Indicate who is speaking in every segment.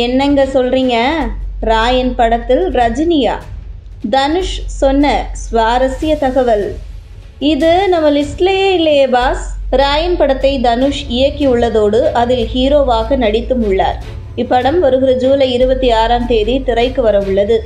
Speaker 1: என்னங்க சொல்றீங்க? ராயன் படத்தில் ரஜினியா? தனுஷ் சொன்ன சுவாரஸ்ய தகவல். இது நம்ம லிஸ்ட்லேயே இல்லையே பாஸ். ராயன் படத்தை தனுஷ் இயக்கியுள்ளதோடு அதில் ஹீரோவாக நடித்தும் உள்ளார். இப்படம் வருகிற ஜூலை 26 திரைக்கு வர உள்ளது.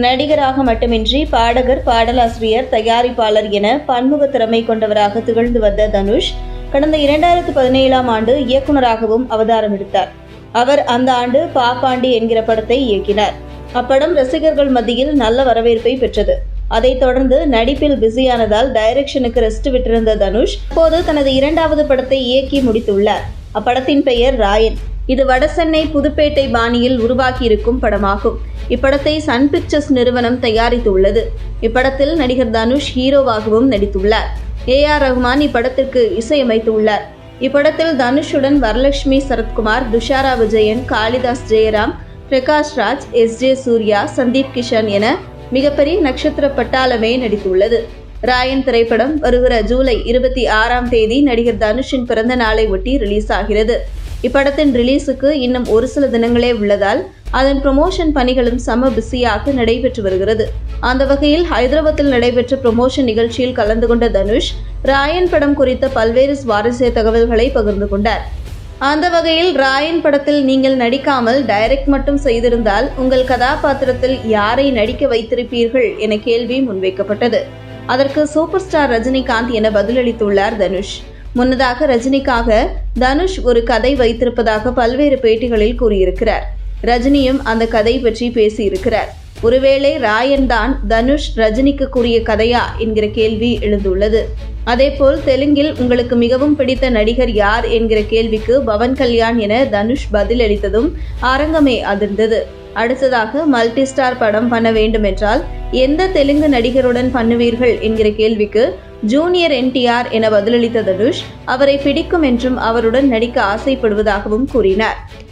Speaker 1: நடிகராக மட்டுமின்றி பாடகர், பாடலாசிரியர், தயாரிப்பாளர் என பன்முக திறமை கொண்டவராக திகழ்ந்து வந்த தனுஷ் கடந்த 2017 இயக்குநராகவும் அவதாரம் எடுத்தார். அவர் அந்த ஆண்டு பாப்பாண்டி என்கிற படத்தை இயக்கினார். அப்படம் ரசிகர்கள் மத்தியில் நல்ல வரவேற்பை பெற்றது. அதைத் தொடர்ந்து நடிப்பில் பிஸியானதால் டைரக்ஷனுக்கு ரெஸ்ட் விட்டிருந்த தனுஷ் இப்போது தனது 2வது படத்தை இயக்கி முடித்துள்ளார். அப்படத்தின் பெயர் ராயன். இது வடசென்னை புதுப்பேட்டை பாணியில் உருவாக்கியிருக்கும் படமாகும். இப்படத்தை சன் பிக்சர்ஸ் நிறுவனம் தயாரித்துள்ளது. இப்படத்தில் நடிகர் தனுஷ் ஹீரோவாகவும் நடித்துள்ளார். ஏஆர் ரஹ்மான் இப்படத்திற்கு இசையமைத்துள்ளார். இப்படத்தில் தனுஷுடன் வரலட்சுமி சரத்குமார், துஷாரா விஜயன், காளிதாஸ் ஜெயராம், பிரகாஷ் ராஜ், எஸ்.ஜே. சூர்யா, சந்தீப் கிஷன் என மிகப்பெரிய நட்சத்திர பட்டாளமே நடித்துள்ளது. ராயன் திரைப்படம் வருகிற ஜூலை 26 நடிகர் தனுஷின் பிறந்த நாளை ஒட்டி ரிலீஸ் ஆகிறது. இப்படத்தின் ரிலீஸுக்கு இன்னும் ஒரு சில தினங்களே உள்ளதால் அதன் ப்ரமோஷன் பணிகளும் செம பிஸியாக நடைபெற்று வருகிறது. அந்த வகையில் ஹைதராபாத்தில் நடைபெற்ற ப்ரமோஷன் நிகழ்ச்சியில் கலந்து கொண்ட தனுஷ் ராயன் படம் குறித்த பல்வேறு சுவாரஸ்ய தகவல்களை பகிர்ந்து கொண்டார். அந்த வகையில் ராயன் படத்தில் நீங்கள் நடிக்காமல் டைரக்ட் மட்டும் செய்திருந்தால் உங்கள் கதாபாத்திரத்தில் யாரை நடிக்க வைத்திருப்பீர்கள் என கேள்வி முன்வைக்கப்பட்டது. அதற்கு சூப்பர் ஸ்டார் ரஜினிகாந்த் என பதிலளித்துள்ளார் தனுஷ். முன்னதாக ரஜினிக்காக தனுஷ் ஒரு கதை வைத்திருப்பதாக பல்வேறு பேட்டிகளில் கூறியிருக்கிறார். ரஜினியும் அந்த கதை பற்றி பேசியிருக்கிறார். ஒருவேளை ராயன் தான் தனுஷ் ரஜினிக்கு கூறிய கதையா என்கிற கேள்வி எழுந்துள்ளது. அதேபோல் தெலுங்கில் உங்களுக்கு மிகவும் பிடித்த நடிகர் யார் என்கிற கேள்விக்கு பவன் கல்யாண் என தனுஷ் பதில் அளித்ததும் அரங்கமே அதிர்ந்தது. அடுத்ததாக மல்டி ஸ்டார் படம் பண்ண வேண்டுமென்றால் எந்த தெலுங்கு நடிகருடன் பண்ணுவீர்கள் என்கிற கேள்விக்கு ஜூனியர் NTR என பதிலளித்த தனுஷ் அவரை பிடிக்கும் என்றும் அவருடன் நடிக்க ஆசைப்படுவதாகவும் கூறினார்.